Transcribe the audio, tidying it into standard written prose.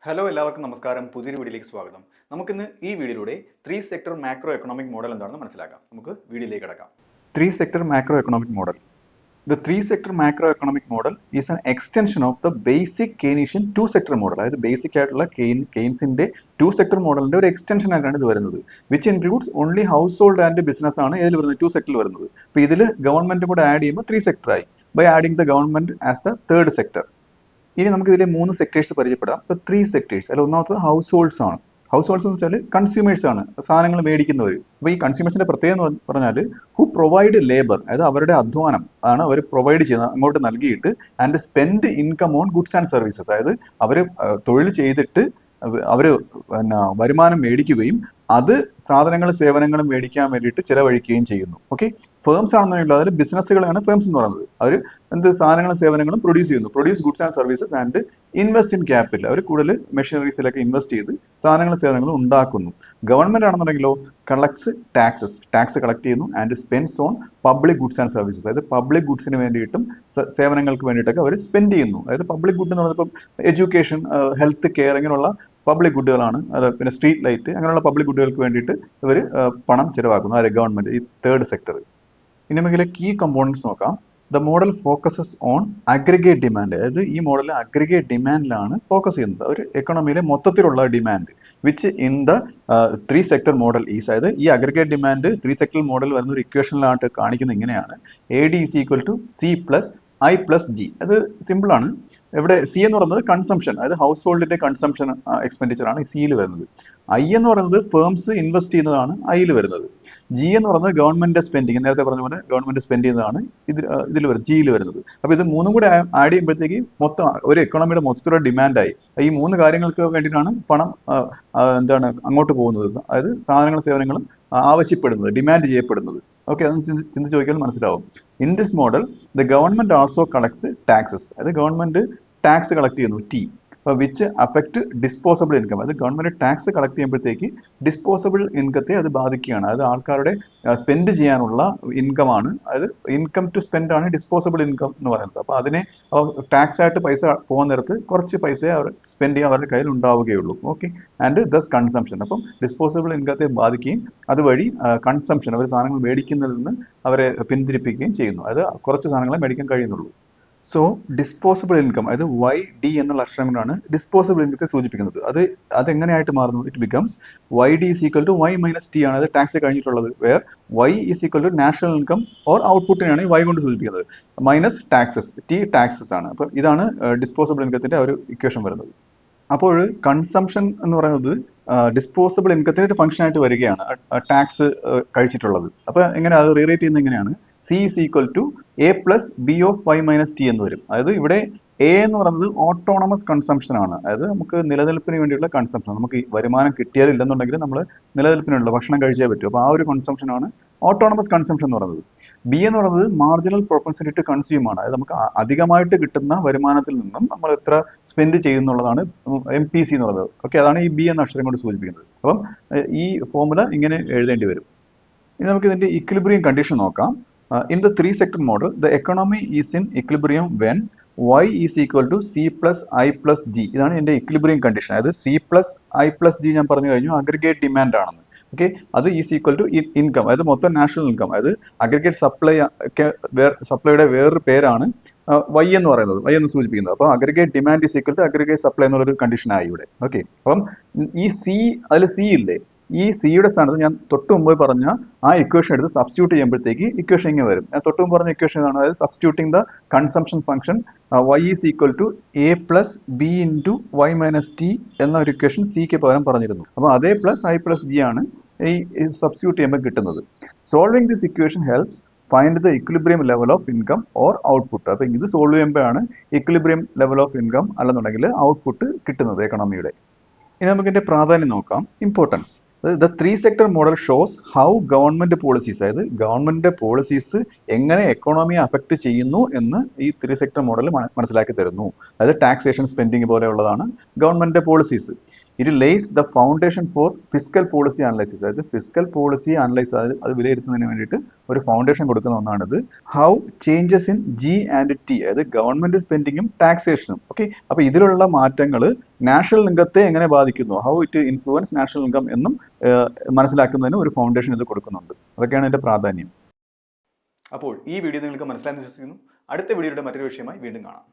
Hello എല്ലാവർക്കും നമസ്കാരം. പുതിയൊരു വീഡിയോയിലേക്ക് സ്വാഗതം. നമുക്കിന്ന് ഈ വീഡിയോയിലൂടെ 3 സെക്ടർ മാക്രോ എക്കണോമിക് മോഡൽ എന്താണെന്ന് മനസ്സിലാക്കാം. നമുക്ക് വീഡിയോയിലേക്ക് കടക്കാം. 3 sector macro economic model. The 3 sector macroeconomic model is an extension of the basic Keynesian 2 sector model. അതായത് ബേസിക് ആയിട്ടുള്ള കെയ്ൻസിന്റെ 2 sector മോഡലിന്റെ ഒരു എക്സ്റ്റൻഷൻ ആയിട്ടാണ് ഇത് വരുന്നത്. Which includes only house hold and business ആണ് ഇതിൽ വരുന്നത് 2 സെക്ടറിൽ വരുന്നത്. അപ്പോൾ ഇതിൽ ഗവൺമെന്റ് കൂടെ ആഡ് ചെയ്യുമ്പോൾ 3 സെക്ടർ ആയി. By adding the government as the third sector. ഇനി നമുക്ക് ഇതിലെ 3 സെക്ടേഴ്സ് പരിചയപ്പെടാം. ഇപ്പോൾ 3 സെക്ടേഴ്സ്. അതിൽ ഒന്നാമത്തത് ഹൗസ് ഹോൾഡ്സ് ആണ്. ഹൗസ് ഹോൾഡ്സ് എന്ന് വെച്ചാൽ കൺസ്യൂമേഴ്സ് ആണ്, സാധനങ്ങൾ മേടിക്കുന്നവർ. അപ്പോൾ ഈ കൺസ്യൂമേഴ്സിന്റെ പ്രത്യേകത എന്ന് പറഞ്ഞാൽ ഹു പ്രൊവൈഡ് ലേബർ, അതായത് അവരുടെ അധ്വാനം ആണ് അവർ പ്രൊവൈഡ് ചെയ്യുന്നത്, അങ്ങോട്ട് നൽകിയിട്ട് and spend income on goods and services. അതായത് അവർ തൊഴിൽ ചെയ്തിട്ട് അവർ വരുമാനം മേടിക്കുകയും അത് സാധനങ്ങളും സേവനങ്ങളും മേടിക്കാൻ വേണ്ടിയിട്ട് ചിലവഴിക്കുകയും ചെയ്യുന്നു. ഓക്കെ, ഫേംസ് ആണെന്നുണ്ടെങ്കിൽ അതിൽ ബിസിനസ്സുകളാണ് ഫേംസ് എന്ന് പറയുന്നത്. അവർ എന്ത് സാധനങ്ങളും സേവനങ്ങളും പ്രൊഡ്യൂസ് ചെയ്യുന്നു. Produce goods and services and invest in capital. അവർ കൂടുതൽ മെഷീനറീസിലൊക്കെ ഇൻവെസ്റ്റ് ചെയ്ത് സാധനങ്ങളും സേവനങ്ങളും ഉണ്ടാക്കുന്നു. ഗവൺമെന്റ് ആണെന്നുണ്ടെങ്കിലോ കളക്ട്സ് ടാക്സസ്, ടാക്സ് കളക്ട് ചെയ്യുന്നു and spends on public goods and services. അതായത് പബ്ലിക് ഗുഡ്സിന് വേണ്ടിയിട്ടും സേവനങ്ങൾക്ക് വേണ്ടിയിട്ടൊക്കെ അവർ സ്പെൻഡ് ചെയ്യുന്നു. അതായത് പബ്ലിക് ഗുഡ് എന്ന് പറയുമ്പോൾ എഡ്യൂക്കേഷൻ, ഹെൽത്ത് കെയർ, ഇങ്ങനെയുള്ള പബ്ലിക് ഗുഡുകളാണ്. അത് പിന്നെ സ്ട്രീറ്റ് ലൈറ്റ്, അങ്ങനെയുള്ള പബ്ലിക് ഗുഡുകൾക്ക് വേണ്ടിയിട്ട് ഇവർ പണം ചിലവാക്കുന്നു. ആര്? ഗവൺമെന്റ്, ഈ തേർഡ് സെക്ടർ. ഇനി നമുക്ക് കീ കമ്പോണൻസ് നോക്കാം. The model focuses on aggregate demand. അതായത് ഈ മോഡൽ അഗ്രിഗേറ്റ് ഡിമാൻഡിലാണ് ഫോക്കസ് ചെയ്യുന്നത്. ഒരു എക്കണോമിയിലെ മൊത്തത്തിലുള്ള demand which in the 3 sector model is. അതായത് ഈ അഗ്രിഗേറ്റ് ഡിമാൻഡ് 3 സെക്ടർ മോഡൽ വരുന്ന ഒരു ഇക്വേഷനിലായിട്ട് കാണിക്കുന്നത് ഇങ്ങനെയാണ്. AD is equal to C plus I plus G. അത് സിമ്പിൾ ആണ്. ഇവിടെ സി എന്ന് പറയുന്നത് കൺസംഷൻ, അതായത് ഹൗസ് ഹോൾഡിന്റെ കൺസംഷൻ എക്സ്പെൻഡിച്ചർ ആണ് സിയിൽ വരുന്നത്. ഐ എന്ന് പറയുന്നത് ഫേംസ് ഇൻവെസ്റ്റ് ചെയ്യുന്നതാണ് ഐയിൽ വരുന്നത്. ജി എന്ന് പറയുന്നത് ഗവൺമെന്റ് സ്പെൻഡിങ്, നേരത്തെ പറഞ്ഞ പോലെ ഗവൺമെന്റ് സ്പെൻഡ് ചെയ്യുന്നതാണ് ഇതിൽ വരുന്നത്, ജിയിൽ വരുന്നത്. അപ്പോൾ ഇത് മൂന്നും കൂടെ ആഡ് ചെയ്യുമ്പോഴത്തേക്ക് മൊത്തം ഒരു എക്കണോമിയുടെ മൊത്തത്തിലുള്ള ഡിമാൻഡായി. ഈ 3 കാര്യങ്ങൾക്ക് വേണ്ടിയിട്ടാണ് പണം അങ്ങോട്ട് പോകുന്നത്. അതായത് സാധനങ്ങളും സേവനങ്ങളും ആവശ്യപ്പെടുന്നത്, ഡിമാൻഡ് ചെയ്യപ്പെടുന്നത്. ഓക്കെ, അതൊന്ന് ചിന്തിച്ച് നോക്കിയാൽ മനസ്സിലാവും. In this model the government also collects taxes. അതായത് ഗവൺമെന്റ് ടാക്സ് കളക്ട് ചെയ്യുന്നു, T, which affect disposable income. അത് ഗവൺമെന്റ് ടാക്സ് കളക്ട് ചെയ്യുമ്പോഴത്തേക്ക് ഡിസ്പോസബിൾ ഇൻകത്തെ അത് ബാധിക്കുകയാണ്. അത് ആൾക്കാരുടെ സ്പെൻഡ് ചെയ്യാനുള്ള ഇൻകമാണ്. അതായത് ഇൻകം ടു സ്പെൻഡ് ആണ് ഡിസ്പോസബിൾ ഇൻകം എന്ന് പറയുന്നത്. അപ്പോൾ അതിനെ ടാക്സ് ആയിട്ട് പൈസ പോകുന്ന നേരത്ത് കുറച്ച് പൈസ അവർ സ്പെൻഡ് ചെയ്യാൻ അവരുടെ കയ്യിൽ ഉണ്ടാവുകയുള്ളൂ. Okay, and thus consumption. അപ്പം ഡിസ്പോസബിൾ ഇൻകത്തെ ബാധിക്കുകയും അതുവഴി കൺസംഷൻ, അവർ സാധനങ്ങൾ മേടിക്കുന്നതിൽ നിന്ന് അവരെ പിന്തിരിപ്പിക്കുകയും ചെയ്യുന്നു. അത് കുറച്ച് സാധനങ്ങളെ മേടിക്കാൻ കഴിയുന്നുള്ളൂ. സോ ഡിസ്പോസബിൾ ഇൻകം, അതായത് YD എന്നുള്ള അക്ഷരം കൊണ്ടാണ് ഡിസ്പോസബിൾ ഇൻകത്തെ സൂചിപ്പിക്കുന്നത്. അതെങ്ങനെയായിട്ട് മാറുന്നു? It becomes YD is equal to Y minus T ആണ്. അത് ടാക്സ് കഴിഞ്ഞിട്ടുള്ളത്. Where Y is equal to national income or ഔട്ട്പുട്ടിനെയാണ് Y കൊണ്ട് സൂചിപ്പിക്കുന്നത്. മൈനസ് ടാക്സസ്, T ടാക്സസ് ആണ്. അപ്പം ഇതാണ് ഡിസ്പോസബിൾ ഇൻകത്തിന്റെ ഒരു ഇക്വേഷൻ വരുന്നത്. അപ്പോൾ കൺസംഷൻ എന്ന് പറയുന്നത് ഡിസ്പോസബിൾ ഇൻകത്തിന്റെ ഒരു ഫംഗ്ഷൻ ആയിട്ട് വരികയാണ്, ടാക്സ് കഴിച്ചിട്ടുള്ളത്. അപ്പോൾ എങ്ങനെ അത് റീറേറ്റ് ചെയ്യുന്നത് എങ്ങനെയാണ്? C is equal to A plus B of Y minus T എന്ന് വരും. അതായത് ഇവിടെ A എന്ന് പറയുന്നത് ഓട്ടോണമസ് കൺസംഷൻ ആണ്. അതായത് നമുക്ക് നിലനിൽപ്പിന് വേണ്ടിയുള്ള കൺസംഷൻ. നമുക്ക് വരുമാനം കിട്ടിയാലും ഇല്ലെന്നുണ്ടെങ്കിൽ നമ്മൾ നിലനിൽപ്പിനുള്ള ഭക്ഷണം കഴിച്ചേ പറ്റൂ. അപ്പോൾ ആ ഒരു കൺസംഷൻ ആണ് ഓട്ടോണമസ് കൺസംഷൻ എന്ന് പറയുന്നത്. B എന്ന് പറയുന്നത് മാർജിനൽ പ്രൊപ്പൻസിറ്റി ടു കൺസ്യൂം ആണ്. അതായത് നമുക്ക് അധികമായിട്ട് കിട്ടുന്ന വരുമാനത്തിൽ നിന്നും നമ്മൾ എത്ര സ്പെൻഡ് ചെയ്യുന്നുള്ളതാണ് MPC എന്ന് പറയുന്നത്. ഓക്കെ, അതാണ് ഈ B എന്ന അക്ഷരം കൊണ്ട് സൂചിപ്പിക്കുന്നത്. അപ്പം ഈ ഫോർമുല ഇങ്ങനെ എഴുതേണ്ടി വരും. ഇനി നമുക്ക് ഇതിന്റെ ഇക്വിലിബ്രിയം കണ്ടീഷൻ നോക്കാം. In the 3 sector model, the economy is in equilibrium when Y is equal to C plus I plus G. ഇതാണ് ഇതിന്റെ ഇക്വിലിബ്രിയം കണ്ടീഷൻ. അതായത് C plus I plus G ഞാൻ പറഞ്ഞു കഴിഞ്ഞു അഗ്രിഗേറ്റ് ഡിമാൻഡ് ആണെന്ന്. ഓക്കെ, അത് is equal to income, അതായത് മൊത്തം നാഷണൽ ഇൻകം. അതായത് അഗ്രിഗേറ്റ് സപ്ലൈയുടെ വേറൊരു പേരാണ് Y എന്ന് പറയുന്നത്, Y എന്ന് സൂചിപ്പിക്കുന്നത്. അപ്പോൾ aggregate demand is equal to aggregate supply എന്നുള്ളൊരു കണ്ടീഷനായി ഇവിടെ. ഓക്കെ, അപ്പം ഈ അതിൽ C ഇല്ലേ, ഈ സിയുടെ സ്ഥാനത്ത് ഞാൻ തൊട്ട് മുമ്പ് പറഞ്ഞ ആ ഇക്വേഷൻ എടുത്ത് സബ്സ്റ്റിറ്റ്യൂട്ട് ചെയ്യുമ്പോഴത്തേക്ക് ഇക്വേഷൻ ഇങ്ങനെ വരും. ഞാൻ തൊട്ട് മുമ്പ് പറഞ്ഞ ഇക്വേഷൻ ആണ്, അതായത് substituting the consumption function Y is equal to A plus B into Y minus T എന്ന ഒരു ഇക്വേഷൻ സിക്ക് പകരം പറഞ്ഞിരുന്നു. അപ്പോൾ അതേ പ്ലസ് I പ്ലസ് G ആണ് ഈ സബ്സ്റ്റിറ്റ്യൂട്ട് ചെയ്യുമ്പോൾ കിട്ടുന്നത്. Solving this equation helps find the equilibrium level of income or output. അപ്പോൾ ഇത് സോൾവ് ചെയ്യുമ്പോഴാണ് ഇക്വിലിബ്രിയം ലെവൽ ഓഫ് ഇൻകം അല്ലെന്നുണ്ടെങ്കിൽ ഔട്ട്പുട്ട് കിട്ടുന്നത് എക്കണോമിയുടെ. ഇനി നമുക്ക് ഇതിന്റെ പ്രാധാന്യം നോക്കാം, importance. The 3 sector model shows how government policies, അതായത് ഗവൺമെന്റിന്റെ പോളിസീസ് എങ്ങനെ എക്കോണമിയെ അഫക്ട് ചെയ്യുന്നു എന്ന് ഈ 3 sector മോഡൽ മനസ്സിലാക്കി തരുന്നു. അതായത് ടാക്സേഷൻ, സ്പെൻഡിങ് പോലെയുള്ളതാണ് ഗവൺമെന്റിന്റെ policies. It lays the foundation for fiscal policy analysis. അതായത് ഫിസ്ക്കൽ പോളിസി അനലൈസ് അത് വിലയിരുത്തുന്നതിന് വേണ്ടിയിട്ട് ഒരു ഫൗണ്ടേഷൻ കൊടുക്കുന്ന ഒന്നാണിത്. How changes in G and T, അതായത് ഗവൺമെന്റ് സ്പെൻഡിങ്ങും ടാക്സേഷനും. ഓക്കെ, അപ്പൊ ഇതിലുള്ള മാറ്റങ്ങൾ നാഷണൽ ഇൻകത്തെ എങ്ങനെ ബാധിക്കുന്നു, how it influence national income എന്നും മനസ്സിലാക്കുന്നതിന് ഒരു ഫൗണ്ടേഷൻ ഇത് കൊടുക്കുന്നുണ്ട്. അതൊക്കെയാണ് ഇതിന്റെ പ്രാധാന്യം. അപ്പോൾ ഈ വീഡിയോ നിങ്ങൾക്ക് മനസ്സിലായെന്ന് വിശ്വസിക്കുന്നു. അടുത്ത വീഡിയോയുടെ മറ്റൊരു വിഷയമായി വീണ്ടും കാണാം.